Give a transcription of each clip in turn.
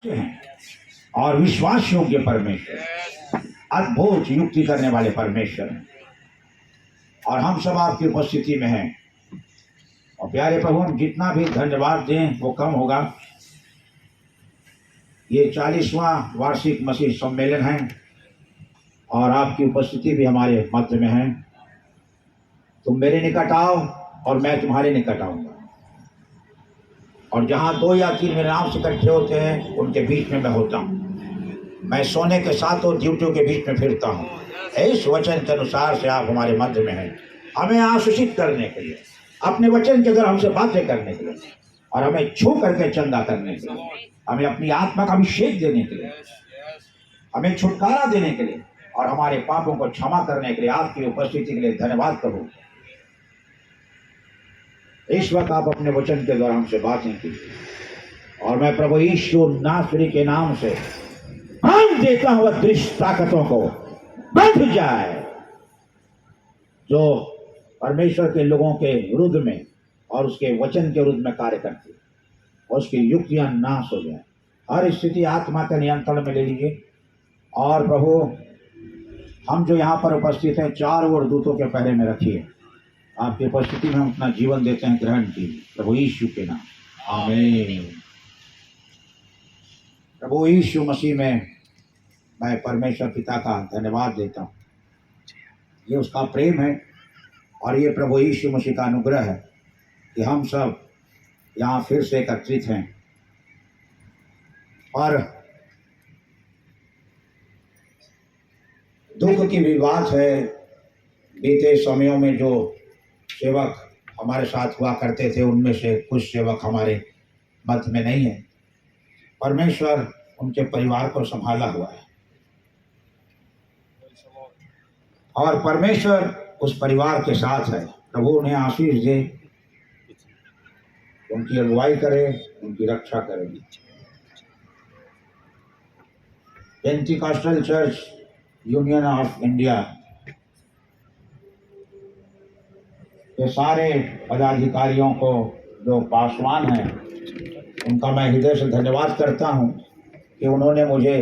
हैं और विश्वास योग्य परमेश्वर, अद्भुत युक्ति करने वाले परमेश्वर हैं और हम सब आपकी उपस्थिति में हैं। और प्यारे प्रभु, हम जितना भी धन्यवाद दें वो कम होगा। ये 40वां वार्षिक मसीह सम्मेलन है और आपकी उपस्थिति भी हमारे मध्य में है। तुम मेरे निकट आओ और मैं तुम्हारे निकट आऊंगा, और जहाँ 2 या 3 मेरे नाम से इकट्ठे होते हैं उनके बीच में मैं होता हूँ। मैं सोने के साथों ड्यूटियों के बीच में फिरता हूँ। इस वचन के अनुसार से आप हमारे मध्य में हैं, हमें आशीषित करने के लिए, अपने वचन के द्वारा हमसे बातें करने के लिए, और हमें छू करके चंदा करने के लिए, हमें अपनी आत्मा का अभिषेक देने के लिए, हमें छुटकारा देने के लिए और हमारे पापों को क्षमा करने के लिए आपकी उपस्थिति के लिए धन्यवाद करूँ। इस वक्त आप अपने वचन के द्वारा हमसे बातें कीजिए और मैं प्रभु यीशु नासरी के नाम से हम देता हूं अदृश्य ताकतों को बंध जाए जो परमेश्वर के लोगों के विरुद्ध में और उसके वचन के विरुद्ध में कार्य करती है, और उसकी युक्तियां नाश हो जाए। हर स्थिति आत्मा के नियंत्रण में ले लीजिए। और प्रभु, हम जो यहाँ पर उपस्थित हैं चारों ओर दूतों के पहरे में रखिए। आपकी उपस्थिति में हम अपना जीवन देते हैं, ग्रहण कीजिए प्रभु यीशु के नाम, आमीन। प्रभु यीशु मसीह में मैं परमेश्वर पिता का धन्यवाद देता हूँ। ये उसका प्रेम है और ये प्रभु यीशु मसीह का अनुग्रह है कि हम सब यहाँ फिर से एकत्रित हैं। और दुख की भी बात है, बीते समयों में जो सेवक हमारे साथ हुआ करते थे उनमें से कुछ सेवक हमारे मध्य में नहीं है। परमेश्वर उनके परिवार को संभाला हुआ है और परमेश्वर उस परिवार के साथ है। प्रभु उन्हें आशीष दे, उनकी अगुवाई करे, उनकी रक्षा करे। Pentecostal church union of India के सारे पदाधिकारियों को, जो पासवान हैं, उनका मैं हृदय से धन्यवाद करता हूं कि उन्होंने मुझे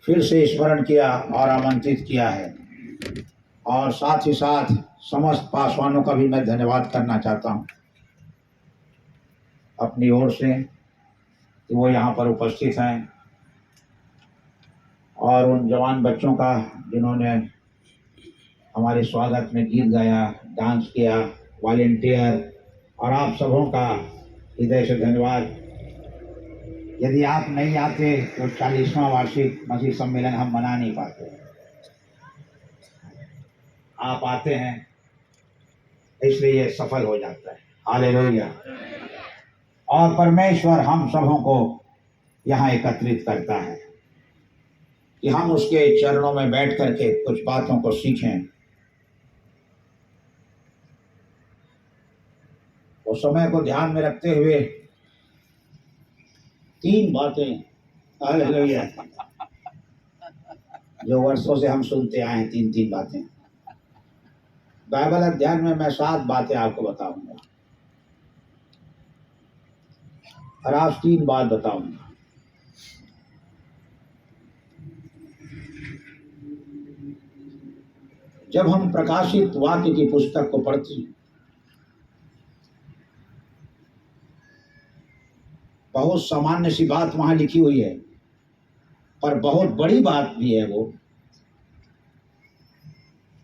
फिर से स्मरण किया और आमंत्रित किया है। और साथ ही साथ समस्त पासवानों का भी मैं धन्यवाद करना चाहता हूं अपनी ओर से कि वो यहाँ पर उपस्थित हैं, और उन जवान बच्चों का जिन्होंने हमारे स्वागत में गीत गाया, डांस किया, वॉलेंटियर, और आप सबों का हृदय से धन्यवाद। यदि आप नहीं आते तो 40वां वार्षिक मसीह सम्मेलन हम मना नहीं पाते। आप आते हैं इसलिए ये सफल हो जाता है। हालेलुया। और परमेश्वर हम सबों को यहाँ एकत्रित करता है कि हम उसके चरणों में बैठ करके कुछ बातों को सीखें। उस समय को ध्यान में रखते हुए 3 बातें, हालेलुया, जो वर्षों से हम सुनते आए हैं, 3 बातें। बाइबल अध्ययन में मैं 7 बातें आपको बताऊंगा और आज 3 बात बताऊंगा। जब हम प्रकाशित वाक्य की पुस्तक को पढ़ते हैं, बहुत सामान्य सी बात वहां लिखी हुई है, पर बहुत बड़ी बात भी है वो।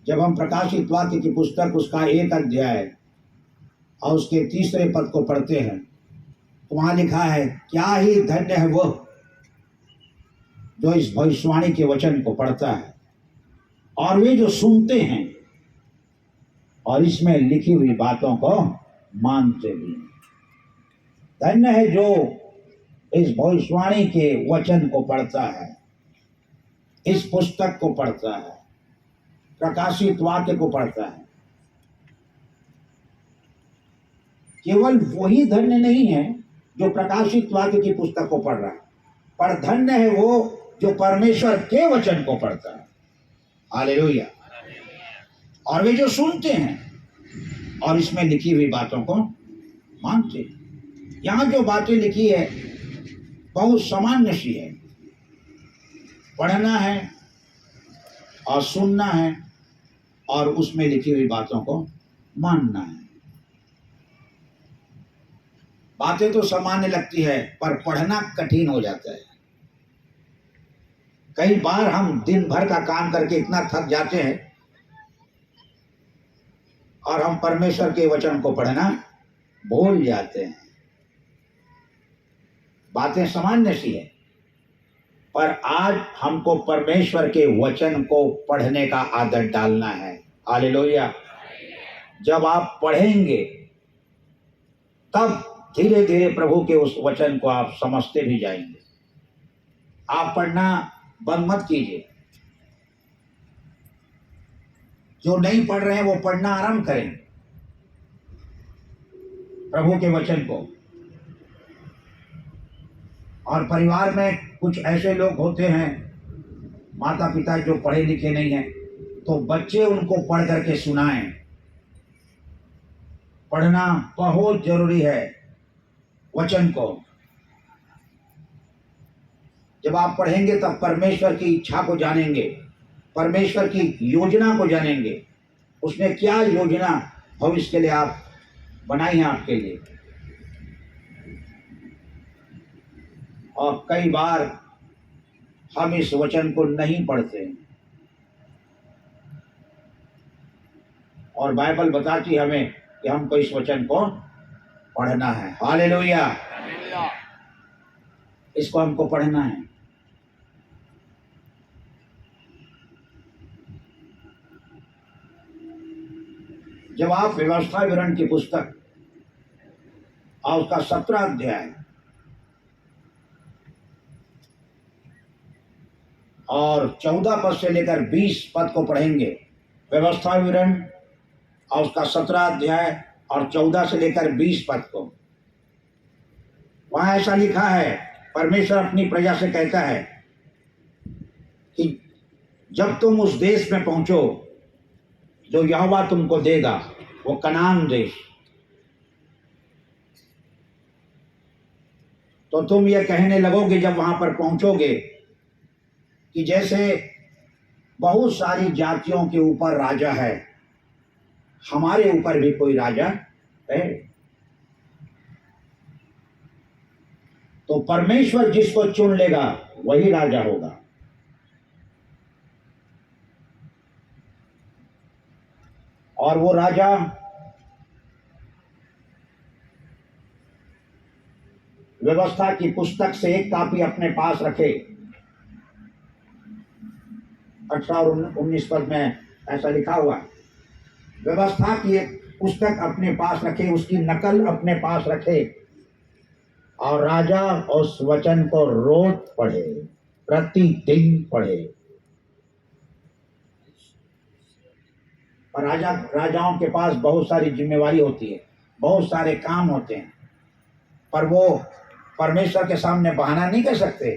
जब हम प्रकाशित वाक्य की पुस्तक उसका 1 अध्याय और उसके 3रे पद को पढ़ते हैं तो वहां लिखा है, क्या ही धन्य है वो जो इस भविष्यवाणी के वचन को पढ़ता है और वे जो सुनते हैं और इसमें लिखी हुई बातों को मानते भी। धन्य है जो इस भविष्यवाणी के वचन को पढ़ता है, इस पुस्तक को पढ़ता है, प्रकाशित वाक्य को पढ़ता है। केवल वही धन्य नहीं है जो प्रकाशित वाक्य की पुस्तक को पढ़ रहा है, पर धन्य है वो जो परमेश्वर के वचन को पढ़ता है। हालेलुया। और वे जो सुनते हैं और इसमें लिखी हुई बातों को मानते हैं। यहाँ जो बातें लिखी है बहुत सामान्य सी है। पढ़ना है और सुनना है और उसमें लिखी हुई बातों को मानना है। बातें तो सामान्य लगती है पर पढ़ना कठिन हो जाता है। कई बार हम दिन भर का काम करके इतना थक जाते हैं और हम परमेश्वर के वचन को पढ़ना भूल जाते हैं। बातें सामान्य सी है पर आज हमको परमेश्वर के वचन को पढ़ने का आदत डालना है। हालेलुया। जब आप पढ़ेंगे तब धीरे धीरे प्रभु के उस वचन को आप समझते भी जाएंगे। आप पढ़ना बंद मत कीजिए। जो नहीं पढ़ रहे हैं वो पढ़ना आरंभ करें प्रभु के वचन को। और परिवार में कुछ ऐसे लोग होते हैं, माता पिता जो पढ़े लिखे नहीं हैं, तो बच्चे उनको पढ़ करके सुनाएं। पढ़ना बहुत जरूरी है वचन को। जब आप पढ़ेंगे तब परमेश्वर की इच्छा को जानेंगे, परमेश्वर की योजना को जानेंगे। उसने क्या योजना भविष्य के लिए आप बनाई है आपके लिए। और कई बार हम इस वचन को नहीं पढ़ते और बाइबल बताती हमें कि हमको इस वचन को पढ़ना है। हालेलुया। इसको हमको पढ़ना है। जब आप व्यवस्था विवरण की पुस्तक और उसका 17 अध्याय और 14 पद से लेकर 20 पद को पढ़ेंगे, व्यवस्था विवरण और उसका 17 अध्याय और 14 से लेकर 20 पद को, वहां ऐसा लिखा है, परमेश्वर अपनी प्रजा से कहता है कि जब तुम उस देश में पहुंचो जो यहोवा तुमको देगा, वो कनान देश, तो तुम ये कहने लगोगे जब वहां पर पहुंचोगे कि जैसे बहुत सारी जातियों के ऊपर राजा है, हमारे ऊपर भी कोई राजा है। तो परमेश्वर जिसको चुन लेगा वही राजा होगा। और वो राजा व्यवस्था की पुस्तक से एक कॉपी अपने पास रखे। 18 और 19 पद में ऐसा लिखा हुआ, व्यवस्था की एक पुस्तक अपने पास रखे, उसकी नकल अपने पास रखे और राजा उस वचन को रोज पढ़े, प्रतिदिन पढ़े। और राजाओं के पास बहुत सारी जिम्मेवारी होती है, बहुत सारे काम होते हैं, पर वो परमेश्वर के सामने बहाना नहीं कर सकते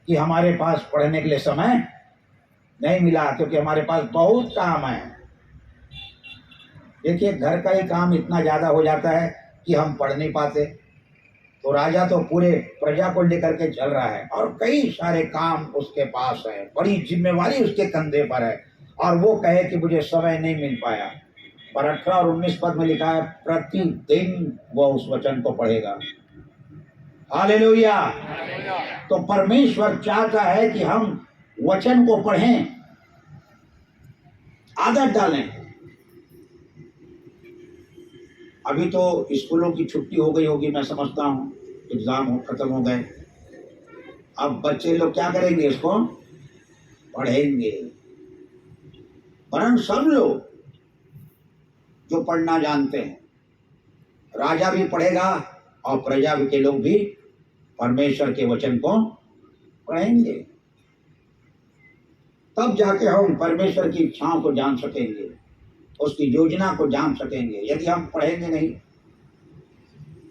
कि हमारे पास पढ़ने के लिए समय नहीं मिला, क्योंकि हमारे पास बहुत काम है। देखिए, घर का ही काम इतना ज़्यादा हो जाता है कि हम पढ़ नहीं पाते। तो राजा तो पूरे प्रजा को लेकर के चल रहा है और कई सारे काम उसके पास है, बड़ी जिम्मेवारी उसके कंधे पर है, और वो कहे कि मुझे समय नहीं मिल पाया। पर 18 और 19 पद में लिखा है, प्रतिदिन वो उस वचन को पढ़ेगा। हालेलुया। तो परमेश्वर चाहता है कि हम वचन को पढ़ें, आदत डालें। अभी तो स्कूलों की छुट्टी हो गई होगी, मैं समझता हूँ, एग्जाम खत्म हो गए। अब बच्चे लोग क्या करेंगे, इसको पढ़ेंगे। वरन सब लोग जो पढ़ना जानते हैं, राजा भी पढ़ेगा और प्रजा के लोग भी परमेश्वर के वचन को पढ़ेंगे। तब जाके हम परमेश्वर की इच्छाओं को जान सकेंगे, उसकी योजना को जान सकेंगे। यदि हम पढ़ेंगे नहीं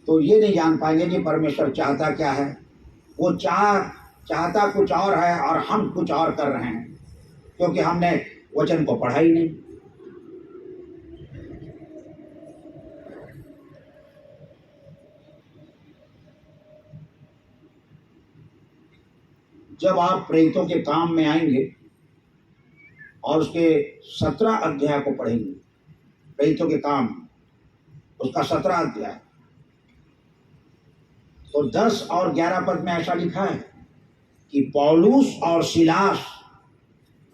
तो ये नहीं जान पाएंगे कि परमेश्वर चाहता क्या है। वो चाहता कुछ और है और हम कुछ और कर रहे हैं, क्योंकि हमने वचन को पढ़ा ही नहीं। जब आप प्रेरितों के काम में आएंगे और उसके 17 अध्याय को पढ़ेंगे, प्रेरितों के काम उसका 17 अध्याय, तो 10 और 11 पद में ऐसा लिखा है कि पौलुस और सिलास,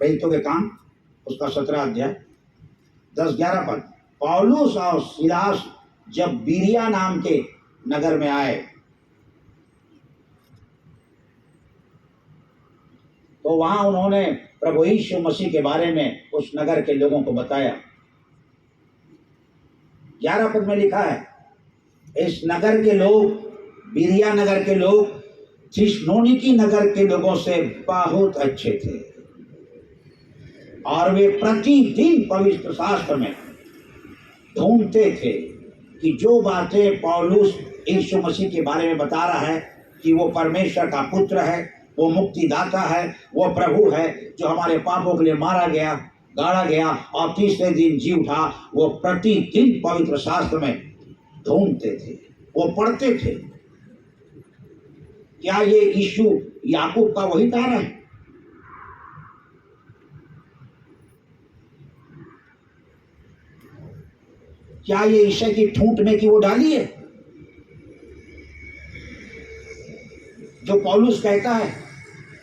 प्रेरितों के काम उसका 17 अध्याय 10-11 पद, पौलुस और सिलास जब बीरिया नाम के नगर में आए तो वहां उन्होंने प्रभु यीशु मसीह के बारे में उस नगर के लोगों को बताया। 11 पद में लिखा है, इस नगर के लोग, बीरिया नगर के लोग थिस्सलुनीकि नगर के लोगों से बहुत अच्छे थे और वे प्रतिदिन पवित्र शास्त्र में ढूंढते थे कि जो बातें पौलुस यीशु मसीह के बारे में बता रहा है कि वो परमेश्वर का पुत्र है, वो मुक्तिदाता है, वो प्रभु है जो हमारे पापों के लिए मारा गया, गाड़ा गया और तीसरे दिन जी उठा, वो प्रतिदिन पवित्र शास्त्र में ढूंढते थे, वो पढ़ते थे। क्या ये यीशु याकूब का वही तारा है? क्या ये ईशा की ठूंठ में की वो डाली है जो पौलुस कहता है?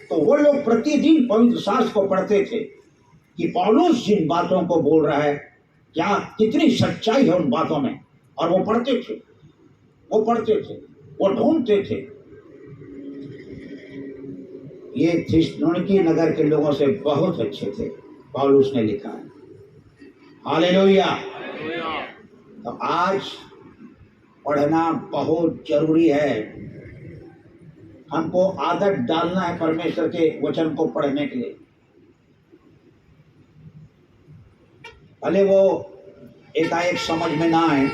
तो वो लोग प्रतिदिन पवित्र शास्त्र को पढ़ते थे कि पौलुस जिन बातों को बोल रहा है क्या कितनी सच्चाई है उन बातों में, और वो पढ़ते थे, वो पढ़ते थे, वो ढूंढते थे। ये थिस्सलुनीकि नगर के लोगों से बहुत अच्छे थे, पौलुस ने लिखा है। हालेलुया। तो आज पढ़ना बहुत जरूरी है। हमको आदत डालना है परमेश्वर के वचन को पढ़ने के लिए। भले वो एकाएक समझ में ना आए,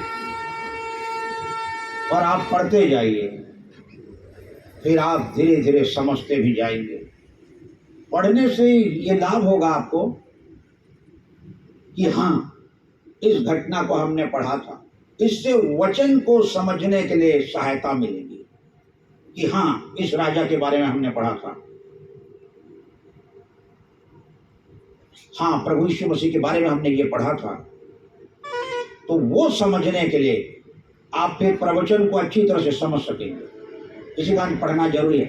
और आप पढ़ते जाइए, फिर आप धीरे धीरे समझते भी जाएंगे। पढ़ने से ये लाभ होगा आपको कि हाँ, इस घटना को हमने पढ़ा था, इससे वचन को समझने के लिए सहायता मिलेगी कि हाँ, इस राजा के बारे में हमने पढ़ा था, हाँ, प्रभु यीशु मसीह के बारे में हमने ये पढ़ा था। तो वो समझने के लिए आप फिर प्रवचन को अच्छी तरह से समझ सकेंगे। इसी कारण पढ़ना जरूरी है।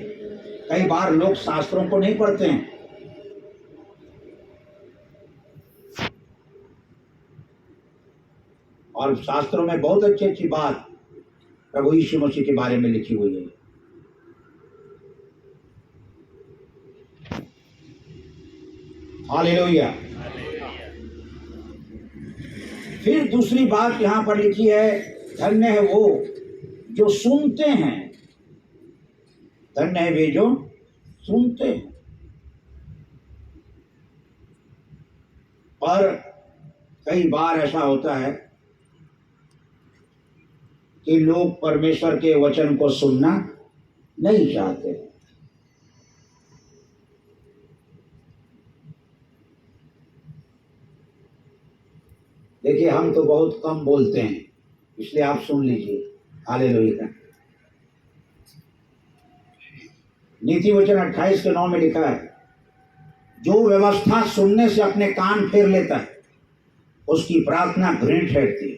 कई बार लोग शास्त्रों को नहीं पढ़ते हैं, और शास्त्रों में बहुत अच्छी अच्छी बात प्रभु यीशु मसीह के बारे में लिखी हुई है। हालेलुया। फिर दूसरी बात यहां पर लिखी है, धन्य है वो जो सुनते हैं, धन्य है वे जो सुनते हैं। और कई बार ऐसा होता है कि लोग परमेश्वर के वचन को सुनना नहीं चाहते। देखिए, हम तो बहुत कम बोलते हैं, इसलिए आप सुन लीजिए। हालेलुया। नीति वचन 28:9 में लिखा है, जो व्यवस्था सुनने से अपने कान फेर लेता है उसकी प्रार्थना घृणित ठहरती है।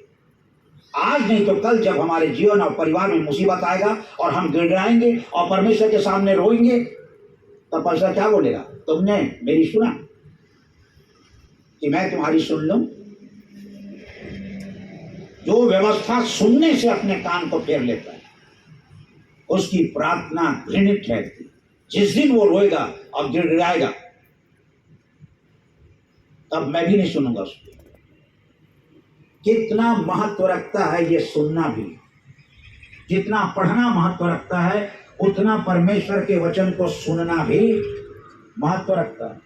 आज नहीं तो कल जब हमारे जीवन और परिवार में मुसीबत आएगा और हम गिड़गिड़ाएंगे और परमेश्वर के सामने रोएंगे, तब परमेश्वर क्या बोलेगा? तुमने मेरी सुना कि मैं तुम्हारी सुन लूं? जो व्यवस्था सुनने से अपने कान को फेर लेता है उसकी प्रार्थना घृणित ठहरती। जिस दिन वो रोएगा और गिड़गिड़ाएगा, तब मैं भी नहीं सुनूंगा उसको। कितना महत्व रखता है ये सुनना भी। जितना पढ़ना महत्व रखता है, उतना परमेश्वर के वचन को सुनना भी महत्व रखता है।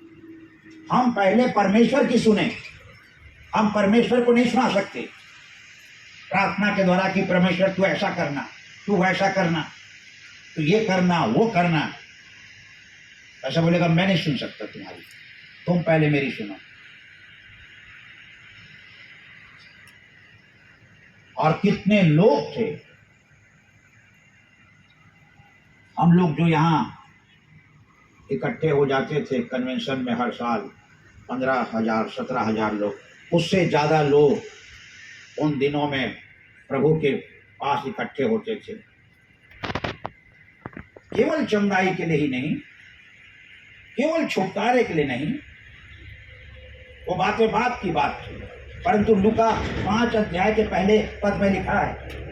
हम पहले परमेश्वर की सुने, हम परमेश्वर को नहीं सुना सकते प्रार्थना के द्वारा कि परमेश्वर तू ऐसा करना, तू वैसा करना, तू ये करना, वो करना। ऐसा बोलेगा, मैं नहीं सुन सकता तुम्हारी, तुम पहले मेरी सुनो। और कितने लोग थे हम लोग जो यहाँ इकट्ठे हो जाते थे कन्वेंशन में हर साल 15,000 17,000 लोग, उससे ज़्यादा लोग उन दिनों में प्रभु के पास इकट्ठे होते थे। केवल चंगाई के लिए ही नहीं, केवल छुटकारे के लिए नहीं, वो बातें बात की बात थी, परंतु लूका 5 अध्याय के पहले पद में लिखा है,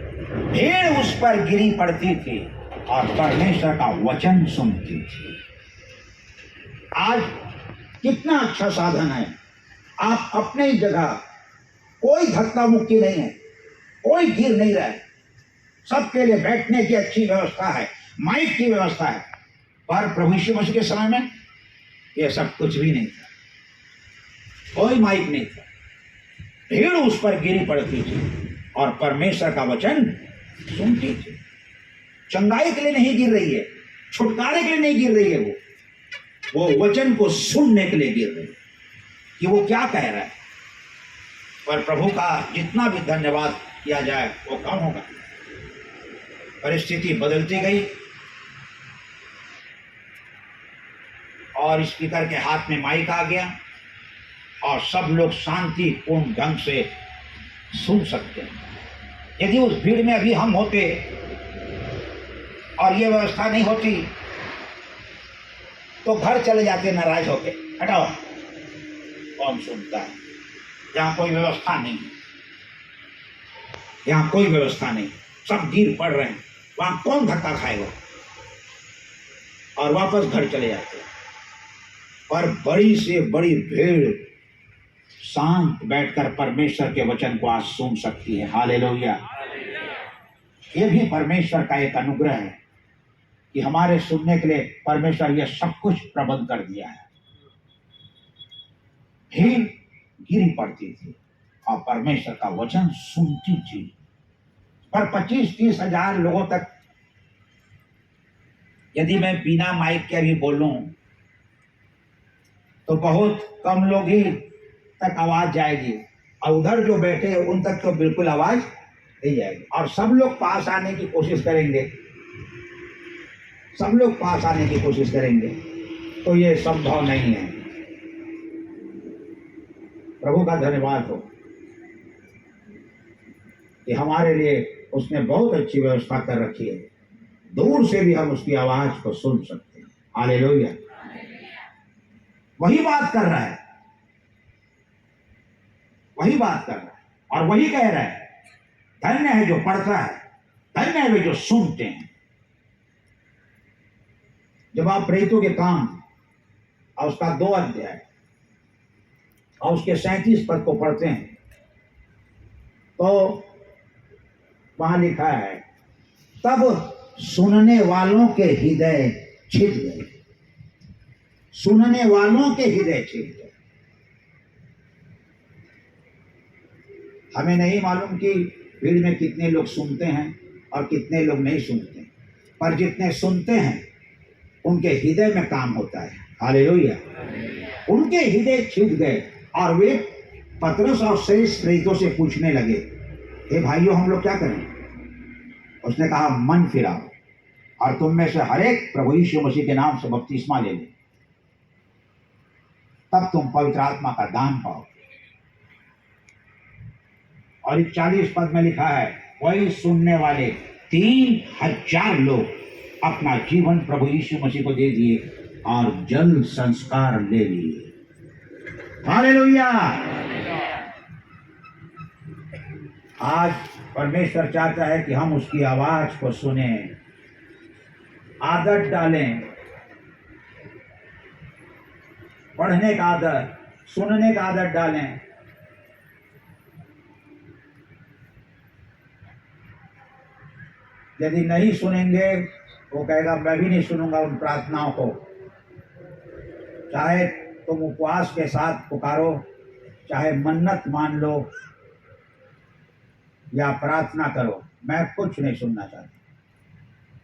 भीड़ उस पर गिरी पड़ती थी और परमेश्वर का वचन सुनती थी। आज कितना अच्छा साधन है, आप अपने ही जगह, कोई धक्का मुक्की नहीं है, कोई गिर नहीं रहा है, सबके लिए बैठने की अच्छी व्यवस्था है, माइक की व्यवस्था है। पर प्रभु यीशु मसीह के समय में यह सब कुछ भी नहीं था, कोई माइक नहीं था। भीड़ उस पर गिरी पड़ती थी और परमेश्वर का वचन सुनती थी। चंगाई के लिए नहीं गिर रही है, छुटकारे के लिए नहीं गिर रही है, वो वचन को सुनने के लिए गिर रही है कि वो क्या कह रहा है। पर प्रभु का जितना भी धन्यवाद किया जाए वो कम होगा। परिस्थिति बदलती गई और स्पीकर के हाथ में माइक आ गया और सब लोग शांतिपूर्ण ढंग से सुन सकते हैं। यदि उस भीड़ में अभी हम होते और ये व्यवस्था नहीं होती तो घर चले जाते नाराज होके, हटाओ, कौन सुनता है, यहाँ कोई व्यवस्था नहीं, यहाँ कोई व्यवस्था नहीं, सब गिर पड़ रहे हैं, वहां कौन धक्का खाएगा, और वापस घर चले जाते। पर बड़ी से बड़ी भीड़ शांत बैठकर परमेश्वर के वचन को आज सुन सकती है। हालेलुया। ये भी परमेश्वर का एक अनुग्रह है कि हमारे सुनने के लिए परमेश्वर ये सब कुछ प्रबंध कर दिया है। भीड़ गिरी पड़ती थी और परमेश्वर का वचन सुनती थी। पर 25-30 हजार लोगों तक यदि मैं बिना माइक के भी बोलूं तो बहुत कम लोग ही तक आवाज जाएगी, और उधर जो बैठे उन तक तो बिल्कुल आवाज नहीं जाएगी। और सब लोग पास आने की कोशिश करेंगे, सब लोग पास आने की कोशिश करेंगे, तो ये संभव नहीं है। प्रभु का धन्यवाद हो कि हमारे लिए उसने बहुत अच्छी व्यवस्था कर रखी है, दूर से भी हम उसकी आवाज को सुन सकते हैं। हालेलुया। वही बात कर रहा है, वही बात कर रहा है और वही कह रहा है, धन्य है जो पढ़ता है, धन्य है वे जो सुनते हैं। जब आप प्रेरितों के काम और उसका 2 अध्याय और उसके 37 पद को पढ़ते हैं तो वहां लिखा है, तब सुनने वालों के हृदय छिद गए, सुनने वालों के हृदय छिद गए। हमें नहीं मालूम कि भीड़ में कितने लोग सुनते हैं और कितने लोग नहीं सुनते, पर जितने सुनते हैं उनके हृदय में काम होता है। हालेलुया। उनके हृदय छिद गए और वे पतरस और शेष प्रेरितों से पूछने लगे, हे भाइयों, हम लोग क्या करें? उसने कहा, मन फिराओ और तुम में से हर एक प्रभु यीशु मसीह के नाम से बपतिस्मा ले ले, तब तुम पवित्र आत्मा का दान पाओ। और 41 पद में लिखा है, वही सुनने वाले 3,000 लोग अपना जीवन प्रभु यीशु मसीह को दे दिए और जल संस्कार ले लिए। हालेलुया। आज परमेश्वर चाहता है कि हम उसकी आवाज को सुने, आदत डालें, पढ़ने का आदत, सुनने का आदत डालें। यदि नहीं सुनेंगे वो कहेगा, मैं भी नहीं सुनूंगा उन प्रार्थनाओं को। चाहे तुम उपवास के साथ पुकारो, चाहे मन्नत मान लो या प्रार्थना करो, मैं कुछ नहीं सुनना चाहता,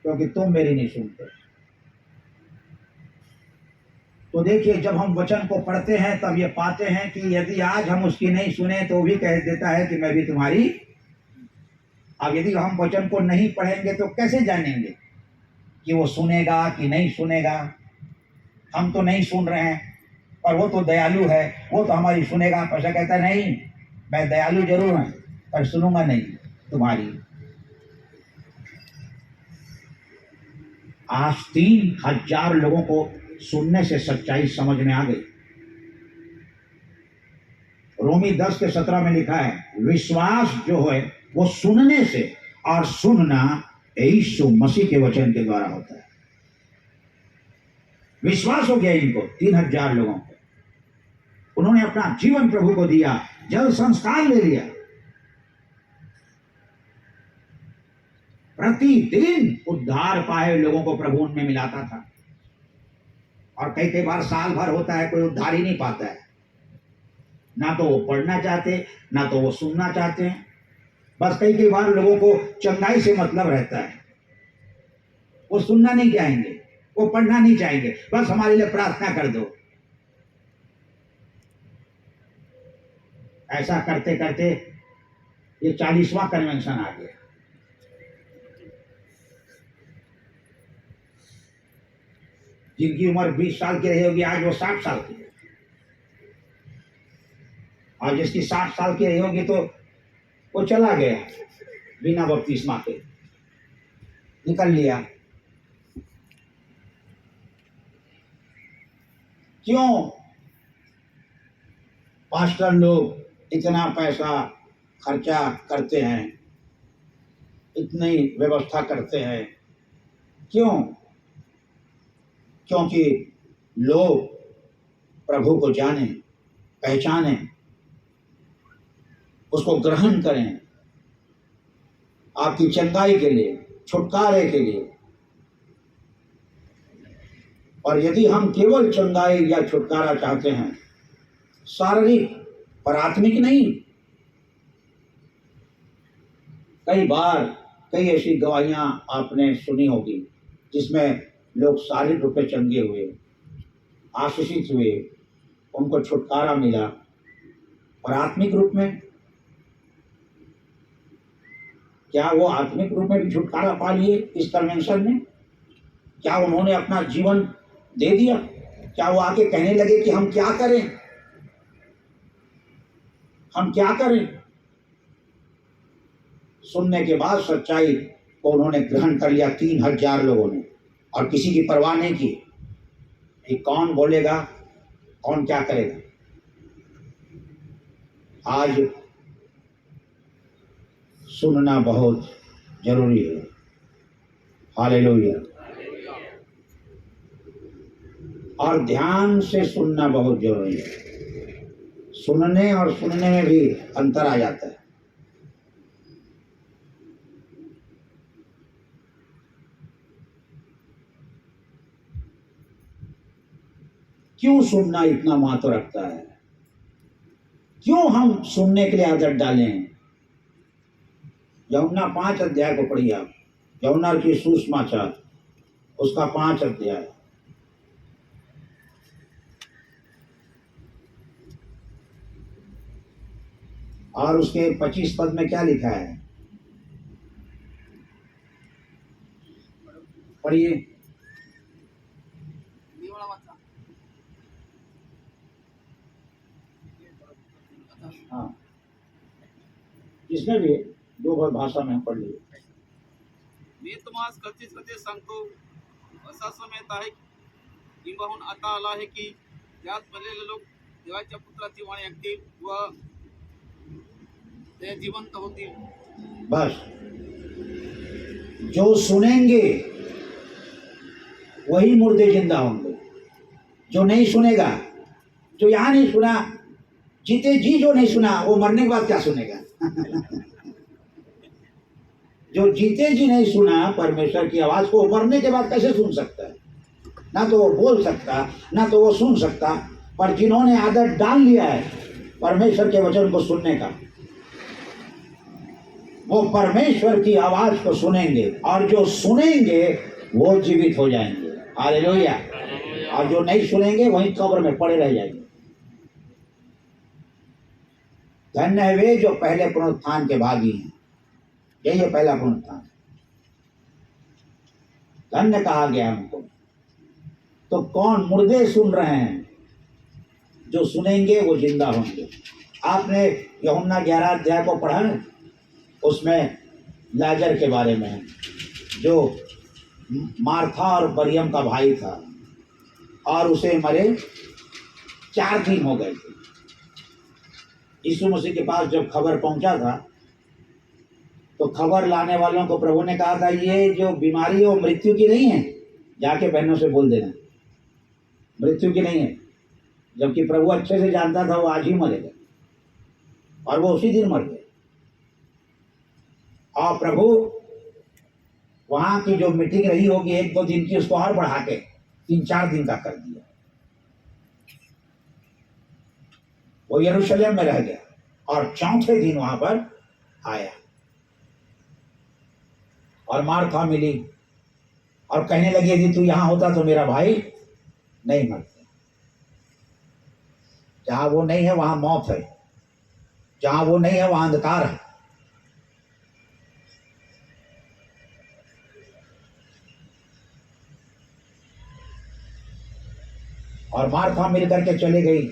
क्योंकि तुम मेरी नहीं सुनते। तो देखिए, जब हम वचन को पढ़ते हैं तब ये पाते हैं कि यदि आज हम उसकी नहीं सुने तो भी कह देता है कि मैं भी तुम्हारी। अब यदि हम वचन को नहीं पढ़ेंगे तो कैसे जानेंगे कि वो सुनेगा कि नहीं सुनेगा? हम तो नहीं सुन रहे हैं, पर वो तो दयालु है, वो तो हमारी सुनेगा। पैसा कहता है नहीं, मैं दयालु जरूर हूँ पर सुनूंगा नहीं तुम्हारी। आज 3,000 लोगों को सुनने से सच्चाई समझ में आ गई। रोमी 10:17 में लिखा है, विश्वास जो है वो सुनने से, और सुनना यीशु मसीह के वचन के द्वारा होता है। विश्वास हो गया इनको 3,000 लोगों को, उन्होंने अपना जीवन प्रभु को दिया, जल संस्कार ले लिया। प्रतिदिन उद्धार पाए लोगों को प्रभु उनमें मिलाता था। और कई कई बार साल भर होता है, कोई उद्धार ही नहीं पाता है। ना तो वो पढ़ना चाहते, ना तो वो सुनना चाहते हैं। बस कई कई बार लोगों को चंगाई से मतलब रहता है, वो सुनना नहीं चाहेंगे, वो पढ़ना नहीं चाहेंगे, बस हमारे लिए प्रार्थना कर दो। ऐसा करते करते ये 40वां कन्वेंशन आ गया। जिनकी उम्र 20 साल की रही होगी, आज वो 60 साल की है। और जिसकी 60 साल की रही होगी तो वो चला गया बिना बपतिस्मा के, निकल लिया। क्यों पास्टर लोग इतना पैसा खर्चा करते हैं, इतनी व्यवस्था करते हैं? क्यों? क्योंकि लोग प्रभु को जाने, पहचाने, उसको ग्रहण करें, आपकी चंगाई के लिए, छुटकारे के लिए। और यदि हम केवल चंगाई या छुटकारा चाहते हैं, शारीरिक पर आत्मिक नहीं। कई बार कई ऐसी गवाहियां आपने सुनी होगी जिसमें लोग शारीरिक रूप से चंगे हुए, आशीषित हुए, उनको छुटकारा मिला। और आत्मिक रूप में क्या वो आत्मिक रूप में भी छुटकारा पा लिए इस कन्वेंशन में? क्या उन्होंने अपना जीवन दे दिया? क्या वो आके कहने लगे कि हम क्या करें, हम क्या करें? सुनने के बाद सच्चाई को उन्होंने ग्रहण कर लिया 3,000 लोगों ने, और किसी की परवाह नहीं की कि कौन बोलेगा, कौन क्या करेगा। आज सुनना बहुत जरूरी है। हालेलुया। और ध्यान से सुनना बहुत जरूरी है। सुनने और सुनने में भी अंतर आ जाता है। क्यों सुनना इतना महत्व रखता है? क्यों हम सुनने के लिए आदत डालें? यूहन्ना 5 अध्याय को पढ़िए आप, यूहन्ना की सुसमाचार, उसका 5 अध्याय। और उसके 25 पद में क्या लिखा है, पढ़िए। हाँ, इसमें भी 2 भाषा में पढ़ लीजिए। मी तुम्हास खचित खचित सांगतो, असा समय येत आहे किंबहुन आता आला आहे की ज्यात मरलेले लोक देवाच्या पुत्राची वाणी ऐकतील व ते जिवंत होतील। बस, जो सुनेंगे वही मुर्दे जिंदा होंगे। जो नहीं सुनेगा, जो यहाँ नहीं सुना, जीते जी जो नहीं सुना, वो मरने के बाद क्या सुनेगा? जो जीते जी नहीं सुना परमेश्वर की आवाज को, मरने के बाद कैसे सुन सकता है? ना तो वो बोल सकता, ना तो वो सुन सकता। पर जिन्होंने आदत डाल लिया है परमेश्वर के वचन को सुनने का, वो परमेश्वर की आवाज को सुनेंगे, और जो सुनेंगे वो जीवित हो जाएंगे। हालेलुया। और जो नहीं सुनेंगे वहीं कब्र में पड़े रह जाएंगे। धन्य है वे जो पहले पुनरुत्थान के भागी हैं। यही है पहला पुनरुत्थान, धन्य कहा गया हमको। तो कौन मुर्दे सुन रहे हैं, जो सुनेंगे वो जिंदा होंगे। आपने यूहन्ना 11 अध्याय को पढ़ा है, उसमें लाजर के बारे में है, जो मार्था और मरियम का भाई था और उसे मरे 4 दिन हो गए थे। यीशु मसीह के पास जब खबर पहुंचा था तो खबर लाने वालों को प्रभु ने कहा था, ये जो बीमारी है वो मृत्यु की नहीं है, जाके बहनों से बोल देना मृत्यु की नहीं है। जबकि प्रभु अच्छे से जानता था वो आज ही मरेगा, और वो उसी दिन मर गए। और प्रभु वहां की जो मीटिंग रही होगी 1-2 दिन की, उसको और बढ़ा के 3-4 दिन का कर दिया। वो यरूशलेम में रह गया और 4थे दिन वहां पर आया और मार्था मिली और कहने लगी, यदि तू यहां होता तो मेरा भाई नहीं मरता। जहां वो नहीं है वहां मौत है, जहां वो नहीं है वहां अंधकार है। और मार्था मिल करके चले गई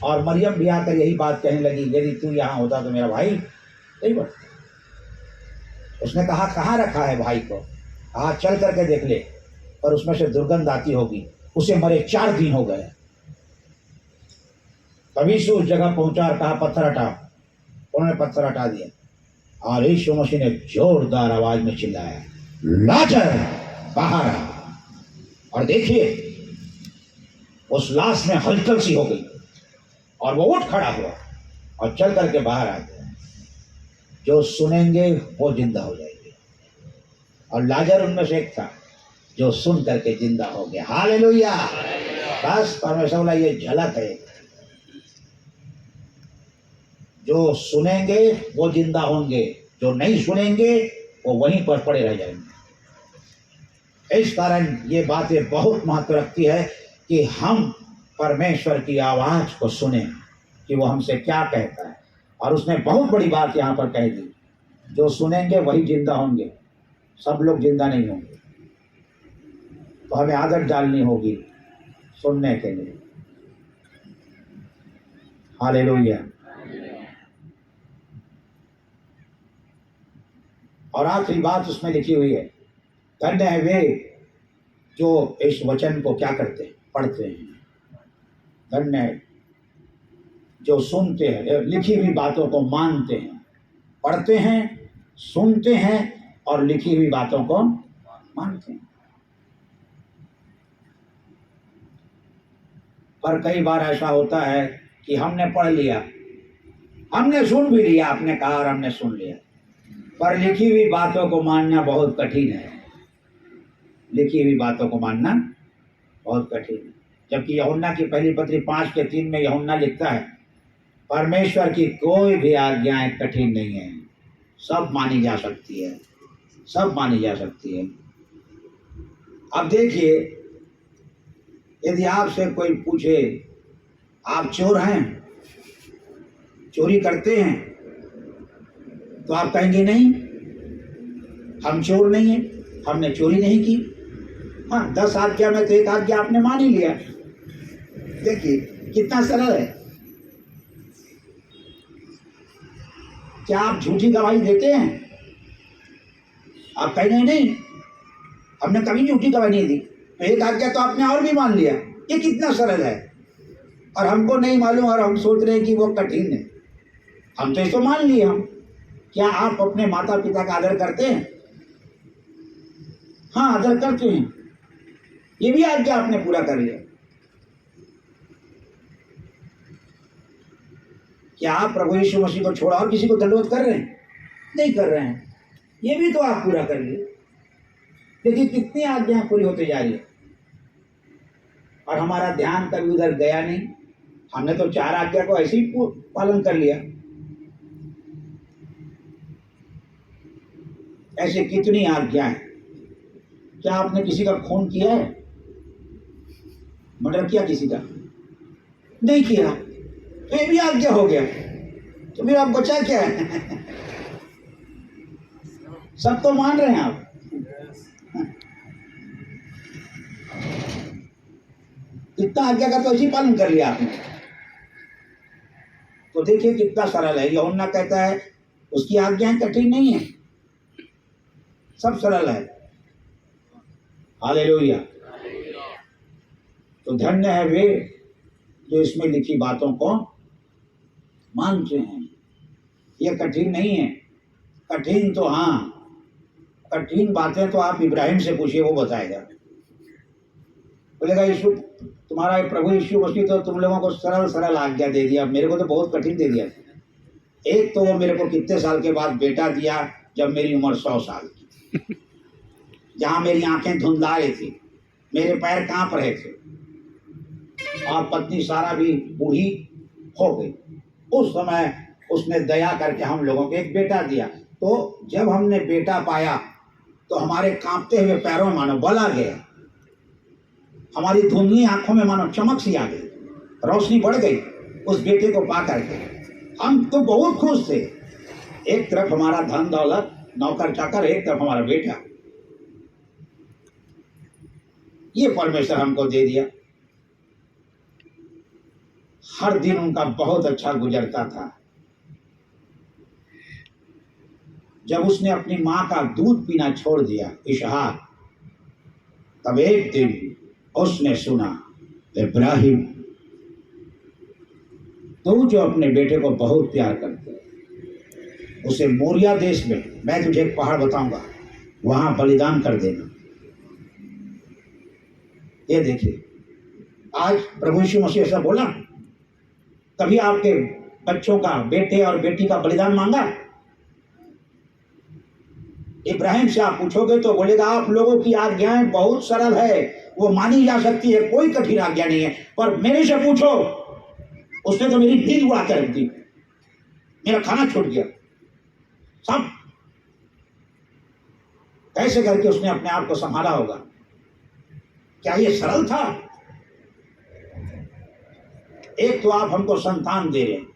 और मरियम भी आकर यही बात कहने लगी, यदि तू यहाँ होता तो मेरा भाई नहीं बढ़ता। उसने कहा, कहाँ रखा है भाई को? कहा, चल करके देख ले, पर उसमें से दुर्गंध आती होगी। उसे मरे 4 दिन हो गए। तभी यीशु उस जगह पहुंचा और कहा, पत्थर हटा। उन्होंने पत्थर हटा दिया और यीशु मसीह ने जोरदार आवाज में चिल्लाया, लाजर बाहर आ। और देखिए उस लाश में हलचल सी हो गई और वो उठ खड़ा हुआ और चल करके बाहर आ गया। जो सुनेंगे वो जिंदा हो जाएंगे, और लाजर उनमें से एक था जो सुन करके जिंदा हो गया। हालेलुया। बस परमेश्वर बोला, ये झलक है। जो सुनेंगे वो जिंदा होंगे, जो नहीं सुनेंगे वो वहीं पर पड़े रह जाएंगे। इस कारण ये बातें बहुत महत्व रखती है कि हम परमेश्वर की आवाज को सुने कि वो हमसे क्या कहता है। और उसने बहुत बड़ी बात यहाँ पर कह दी, जो सुनेंगे वही जिंदा होंगे, सब लोग जिंदा नहीं होंगे। तो हमें आदत डालनी होगी सुनने के लिए। हालेलुया। और आखिरी बात उसमें लिखी हुई है, धन्य है वे जो इस वचन को क्या करते हैं, पढ़ते हैं। धन्य है जो सुनते हैं, लिखी हुई बातों को मानते हैं, पढ़ते हैं, सुनते हैं और लिखी हुई बातों को मानते हैं। पर कई बार ऐसा होता है कि हमने पढ़ लिया, हमने सुन भी लिया, आपने कहा और हमने सुन लिया, पर लिखी हुई बातों को मानना बहुत कठिन है। लिखी हुई बातों को मानना बहुत कठिन है। जबकि यूहन्ना की पहली पत्री 5:3 में यूहन्ना लिखता है, परमेश्वर की कोई भी आज्ञाएं कठिन नहीं है, सब मानी जा सकती है, सब मानी जा सकती है। अब देखिए, यदि आपसे कोई पूछे आप चोर हैं, चोरी करते हैं, तो आप कहेंगे नहीं, हम चोर नहीं हैं, हमने चोरी नहीं की। हाँ, 10 आज्ञा में तो एक आज्ञा आपने मान ही लिया। देखिए कितना सरल है। क्या आप झूठी गवाही देते हैं? आप कहेंगे नहीं, हमने कभी झूठी गवाही नहीं दी। तो एक आज्ञा तो आपने और भी मान लिया। ये कितना सरल है, और हमको नहीं मालूम और हम सोच रहे हैं कि वो कठिन है। हम तो इसको मान लिए। हम क्या आप अपने माता पिता का आदर करते हैं? हाँ, आदर करते हैं। ये भी आज्ञा आपने पूरा कर लिया। क्या आप प्रभु यीशु मसीह को छोड़ा और किसी को दंडवत कर रहे हैं? नहीं कर रहे हैं। ये भी तो आप पूरा कर लिए। देखिए कितनी आज्ञाएं पूरी होती जा रही है और हमारा ध्यान कभी उधर गया नहीं। हमने तो 4 आज्ञा को ऐसे ही पालन कर लिया। ऐसे कितनी आज्ञा है। क्या आपने किसी का खून किया है? मर्डर किया किसी का? नहीं किया, तो ये भी आज्ञा हो गया। तो फिर आप बचा क्या है? सब तो मान रहे हैं आप। कितना आज्ञा का तो ऐसे ही पालन कर लिया आपने। तो देखिए कितना सरल है। यूहन्ना कहता है उसकी आज्ञाएं कठिन नहीं है, सब सरल है। हालेलुया। तो धन्य है वे जो इसमें लिखी बातों को मानते हैं। ये कठिन नहीं है। कठिन तो हाँ, कठिन बातें तो आप इब्राहिम से पूछिए, वो बताएगा। बोलेगा यीशु तुम्हारा प्रभु यीशु मसीह तो तुम लोगों को सरल सरल आज्ञा दे दिया, मेरे को तो बहुत कठिन दे दिया। एक तो वो मेरे को कितने साल के बाद बेटा दिया, जब मेरी उम्र 100 साल की, जहां मेरी आंखें धुंधला रही थी, मेरे पैर कांप रहे थे, और पत्नी सारा भी बूढ़ी हो गई। उस समय उसने दया करके हम लोगों को एक बेटा दिया। तो जब हमने बेटा पाया तो हमारे कांपते हुए पैरों में मानो बल आ गया, हमारी धुंधली आंखों में मानो चमक सी आ गई, रोशनी बढ़ गई उस बेटे को पा करके। हम तो बहुत खुश थे। एक तरफ हमारा धन दौलत नौकर चाकर, एक तरफ हमारा बेटा, ये परमेश्वर हमको दे दिया। हर दिन उनका बहुत अच्छा गुजरता था। जब उसने अपनी मां का दूध पीना छोड़ दिया इसहाक, तब एक दिन उसने सुना, इब्राहिम तू जो अपने बेटे को बहुत प्यार करते है, उसे मोरिया देश में मैं तुझे एक पहाड़ बताऊंगा, वहां बलिदान कर देना। ये देखिए आज प्रभु यीशु मसीह ऐसा बोला, कभी आपके बच्चों का, बेटे और बेटी का बलिदान मांगा? इब्राहिम से आप पूछोगे तो बोलेगा आप लोगों की आज्ञाएं बहुत सरल है, वो मानी जा सकती है, कोई कठिन आज्ञा नहीं है। पर मेरे से पूछो, उसने तो मेरी नींद उड़ा कर रख दी, मेरा खाना छूट गया, सब कैसे करके उसने अपने आप को संभाला होगा। क्या ये सरल था? एक तो आप हमको संतान दे रहे हैं,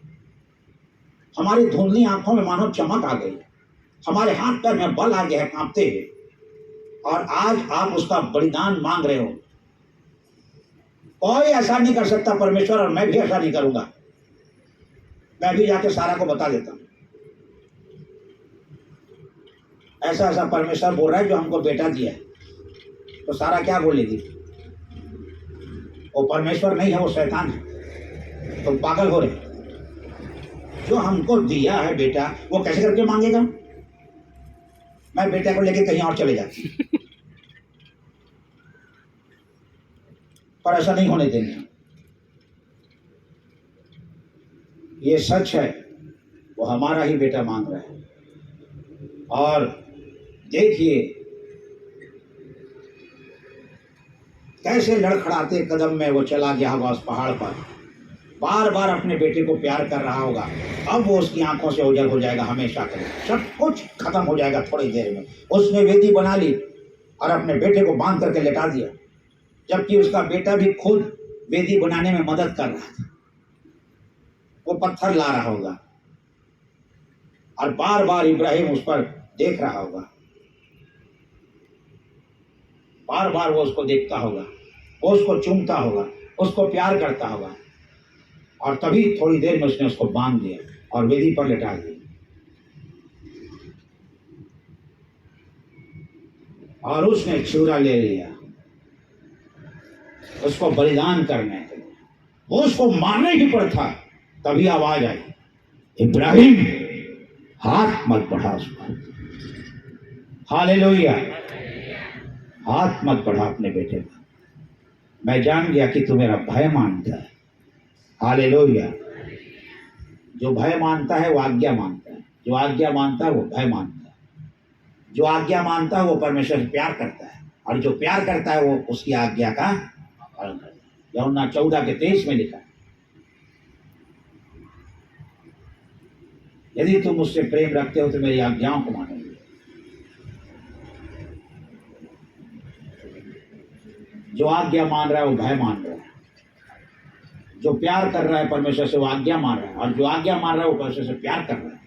हमारी धुंधली आंखों में मानो चमक आ गई, हमारे हाथ पैर में बल आ गया है कांपते हुए, और आज आप उसका बलिदान मांग रहे हो। कोई ऐसा नहीं कर सकता परमेश्वर, और मैं भी ऐसा नहीं करूंगा। मैं भी जाके सारा को बता देता हूं, ऐसा ऐसा परमेश्वर बोल रहा है जो हमको बेटा दिया है। तो सारा क्या बोलेगी? वो परमेश्वर नहीं है, वो शैतान है। तुम पागल हो रहे। जो हमको दिया है बेटा, वो कैसे करके मांगेगा? मैं बेटे को लेके कहीं और चले जाती, पर ऐसा नहीं होने देंगे। ये सच है, वो हमारा ही बेटा मांग रहा है। और देखिए कैसे लड़खड़ाते कदम में वो चला गया होगा उस पहाड़ पर, बार बार अपने बेटे को प्यार कर रहा होगा। अब वो उसकी आंखों से ओझल हो जाएगा हमेशा के लिए, सब कुछ खत्म हो जाएगा थोड़ी देर में। उसने वेदी बना ली और अपने बेटे को बांध करके लेटा दिया, जबकि उसका बेटा भी खुद वेदी बनाने में मदद कर रहा था। वो पत्थर ला रहा होगा और बार बार इब्राहिम उस पर देख रहा होगा, बार बार वो उसको देखता होगा, वो उसको चूमता होगा, उसको प्यार करता होगा। और तभी थोड़ी देर में उसने उसको बांध दिया और वेदी पर लेटा दिया। और उसने चूरा ले लिया उसको बलिदान करने के लिए। वो उसको मारने ही पर था, तभी आवाज आई, इब्राहिम हाथ मत बढ़ा उस पर। हालेलुया। हाथ मत बढ़ा अपने बेटे पर। मैं जान गया कि तू मेरा भय मानता है। हालेलुया। जो भय मानता है वो आज्ञा मानता है, जो आज्ञा मानता है वो भय मानता है, जो आज्ञा मानता है वो परमेश्वर से प्यार करता है, और जो प्यार करता है वो उसकी आज्ञा का पालन करता है। यूहन्ना 14:23 में लिखा है, यदि तुम मुझसे प्रेम रखते हो तो मेरी आज्ञाओं को मानोगे। जो आज्ञा मान रहा है वो भय मान रहा है, जो प्यार कर रहा है परमेश्वर से वो आज्ञा मान रहा है, और जो आज्ञा मान रहा है वो परमेश्वर से प्यार कर रहा है।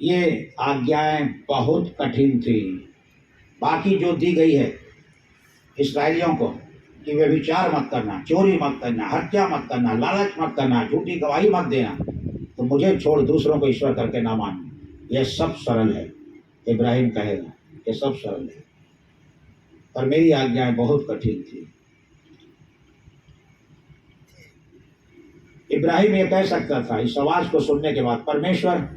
ये आज्ञाएं बहुत कठिन थी, बाकी जो दी गई है इसराइलियों को कि वे विचार मत करना, चोरी मत करना, हत्या मत करना, लालच मत करना, झूठी गवाही मत देना, तो मुझे छोड़ दूसरों को ईश्वर करके ना मानना। यह सब सरल है, इब्राहिम कहेगा ये सब सरल है, पर मेरी आज्ञाएं बहुत कठिन थी। इब्राहिम ये कह सकता था इस आवाज को सुनने के बाद, परमेश्वर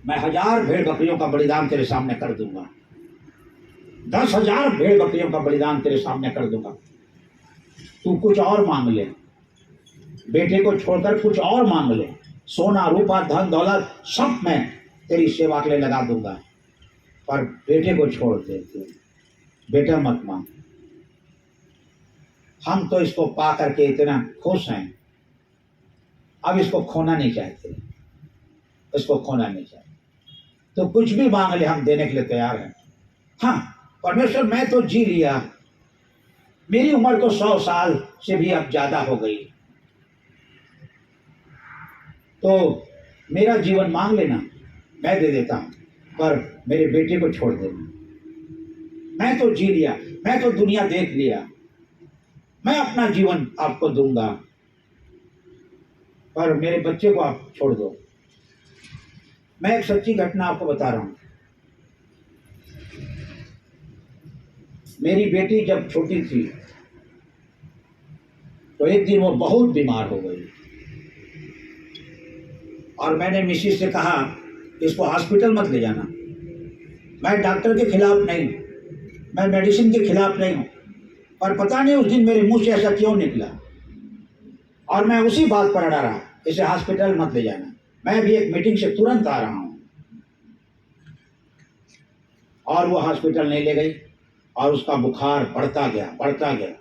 मैं 1000 भेड़ बकरियों का बलिदान तेरे सामने कर दूंगा, 10,000 भेड़ बकरियों का बलिदान तेरे सामने कर दूंगा, तू कुछ और मांग ले, बेटे को छोड़कर कुछ और मांग ले, सोना रूपा धन दौलत सब मैं तेरी सेवा के लिए लगा दूंगा, पर बेटे को छोड़ दे, बेटा मत मांग। हम तो इसको पा करके इतना खुश हैं, अब इसको खोना नहीं चाहते, इसको खोना नहीं चाहते, तो कुछ भी मांग ले हम देने के लिए तैयार हैं। हाँ परमेश्वर मैं तो जी लिया, मेरी उम्र तो 100 साल से भी अब ज्यादा हो गई, तो मेरा जीवन मांग लेना, मैं दे देता हूं, पर मेरे बेटे को छोड़ देना। मैं तो जी लिया, मैं तो दुनिया देख लिया, मैं अपना जीवन आपको दूंगा, पर मेरे बच्चे को आप छोड़ दो। मैं एक सच्ची घटना आपको बता रहा हूं। मेरी बेटी जब छोटी थी तो एक दिन वो बहुत बीमार हो गई और मैंने मिसिस से कहा इसको हॉस्पिटल मत ले जाना। मैं डॉक्टर के खिलाफ नहीं, मैं मेडिसिन के खिलाफ नहीं हूं, पर पता नहीं उस दिन मेरे मुंह से ऐसा क्यों निकला और मैं उसी बात पर अड़ा रहा, इसे हॉस्पिटल मत ले जाना। मैं भी एक मीटिंग से तुरंत आ रहा हूं और वो हॉस्पिटल नहीं ले गई और उसका बुखार बढ़ता गया।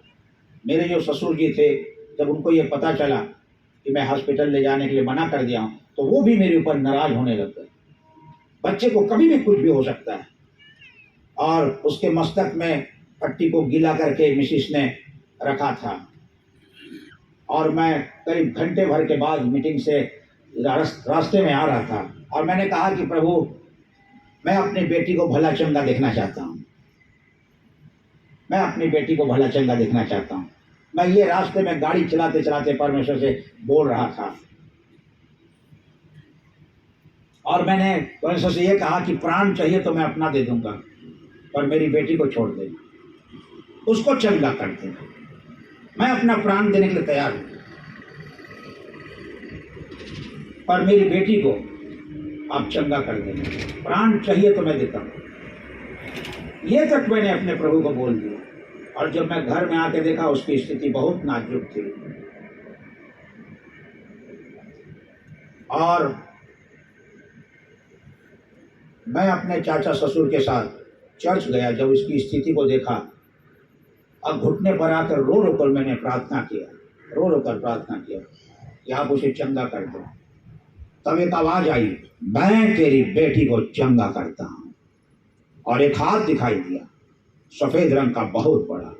मेरे जो ससुर जी थे, जब उनको ये पता चला कि मैं हॉस्पिटल ले जाने के लिए मना कर दिया हूं, तो वो भी मेरे ऊपर नाराज होने लग गए। बच्चे को कभी भी कुछ भी हो सकता है। और उसके मस्तक में पट्टी को गीला करके मिसिस ने रखा था और मैं करीब घंटे भर के बाद मीटिंग से रास्ते में आ रहा था और मैंने कहा कि प्रभु मैं अपनी बेटी को भला चंगा देखना चाहता हूँ, मैं अपनी बेटी को भला चंगा देखना चाहता हूँ। मैं ये रास्ते में गाड़ी चलाते चलाते परमेश्वर से बोल रहा था और मैंने परमेश्वर से ये कहा कि प्राण चाहिए तो मैं अपना दे दूंगा, पर मेरी बेटी को छोड़ दे, उसको चंगा कर दे। मैं अपना प्राण देने के लिए तैयार हूं, पर मेरी बेटी को आप चंगा कर देना। प्राण चाहिए तो मैं देता हूं। ये तक मैंने अपने प्रभु को बोल दिया और जब मैं घर में आके देखा उसकी स्थिति बहुत नाजुक थी और मैं अपने चाचा ससुर के साथ चर्च गया। जब उसकी स्थिति को देखा और घुटने पर आकर रो रो कर मैंने प्रार्थना किया कि आप उसे चंगा कर दो। तब एक आवाज आई, मैं तेरी बेटी को चंगा करता हूं, और एक हाथ दिखाई दिया सफेद रंग का बहुत बड़ा।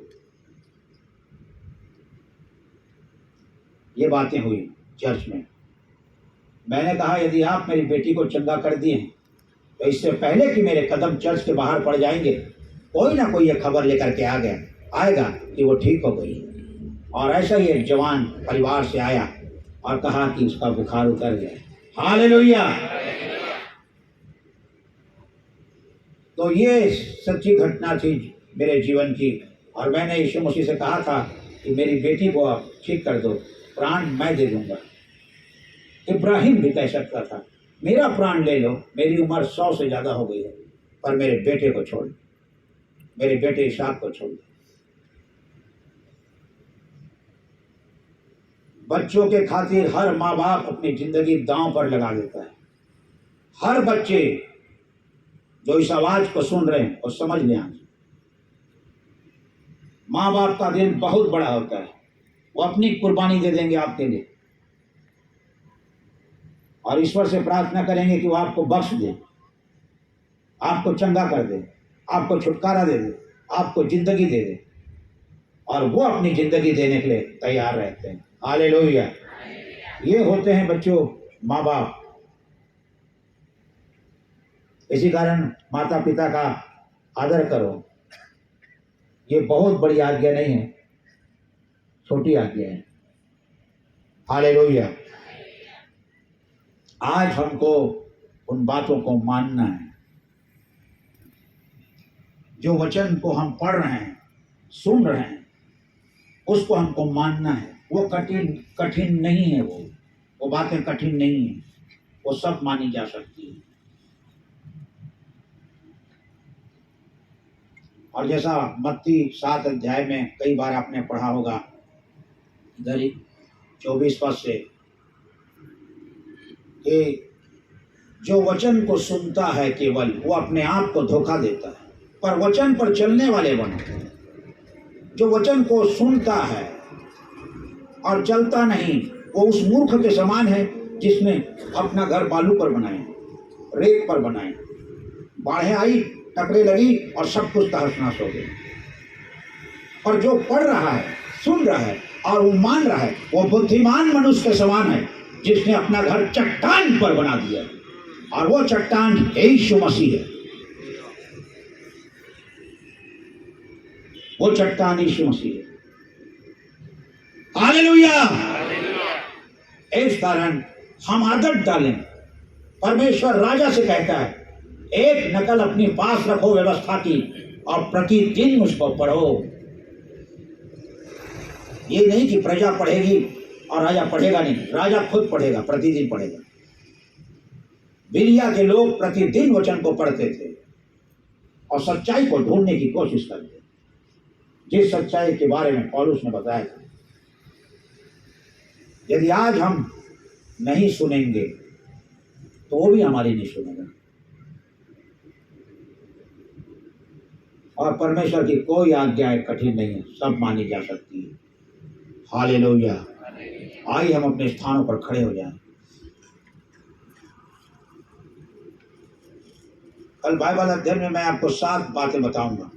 ये बातें हुई चर्च में। मैंने कहा यदि आप मेरी बेटी को चंगा कर दिए तो इससे पहले कि मेरे कदम चर्च के बाहर पड़ जाएंगे, कोई ना कोई ये खबर लेकर के आएगा कि वो ठीक हो गई। और ऐसा ही एक जवान परिवार से आया और कहा कि उसका बुखार उतर गया। हालेलुया। तो ये सच्ची घटना थी मेरे जीवन की और मैंने यीशु मसीह से कहा था कि मेरी बेटी को आप ठीक कर दो, प्राण मैं दे दूंगा। इब्राहिम भी कह सकता था मेरा प्राण ले लो, मेरी उम्र 100 से ज़्यादा हो गई है, पर मेरे बेटे को छोड़, मेरे बेटे इसहाक को छोड़। बच्चों के खातिर हर माँ बाप अपनी जिंदगी दांव पर लगा देता है। हर बच्चे जो इस आवाज को सुन रहे हैं और समझ लें, आज माँ बाप का दिल बहुत बड़ा होता है, वो अपनी कुर्बानी दे देंगे आपके लिए और ईश्वर से प्रार्थना करेंगे कि वो आपको बख्श दे, आपको चंगा कर दे, आपको छुटकारा दे दे, आपको जिंदगी दे दे, और वो अपनी जिंदगी देने के लिए तैयार रहते हैं। हालेलुया। ये होते हैं बच्चों माँ बाप। इसी कारण माता पिता का आदर करो, ये बहुत बड़ी आज्ञा नहीं है, छोटी आज्ञा है। हालेलुया। आज हमको उन बातों को मानना है। जो वचन को हम पढ़ रहे हैं, सुन रहे हैं, उसको हमको मानना है। वो कठिन नहीं है, वो बातें कठिन नहीं है, वो सब मानी जा सकती है। और जैसा मत्ती 7 अध्याय में कई बार आपने पढ़ा होगा, इधर 24 पद से, कि जो वचन को सुनता है केवल वो अपने आप को धोखा देता है, पर वचन पर चलने वाले बनो। जो वचन को सुनता है और चलता नहीं, वो उस मूर्ख के समान है जिसने अपना घर बालू पर बनाया, रेत पर बनाया। बाढ़ें आई, टकरे लगी और सब कुछ तहस-नहस हो गया। और जो पढ़ रहा है, सुन रहा है और वो मान रहा है, वो बुद्धिमान मनुष्य के समान है जिसने अपना घर चट्टान पर बना दिया, और वो चट्टान यीशु मसीह है। वो चट्टान यीशु मसीह है। हालेलुया। इस कारण हम आदत डालें। परमेश्वर राजा से कहता है, एक नकल अपने पास रखो व्यवस्था की और प्रतिदिन उसको पढ़ो। ये नहीं कि प्रजा पढ़ेगी और राजा पढ़ेगा नहीं, राजा खुद पढ़ेगा, प्रतिदिन पढ़ेगा। बिलिया के लोग प्रतिदिन वचन को पढ़ते थे और सच्चाई को ढूंढने की कोशिश करते, जिस सच्चाई के बारे में पौलुस ने बताया था। यदि आज हम नहीं सुनेंगे तो वो भी हमारी नहीं सुनेगा। और परमेश्वर की कोई आज्ञा कठिन नहीं है, सब मानी जा सकती है। हालेलुया। आइए हम अपने स्थानों पर खड़े हो जाएं। कल बाइबल अध्ययन में मैं आपको 7 बातें बताऊंगा।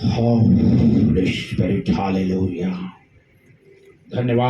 Holy Spirit, hallelujah. धन्यवाद।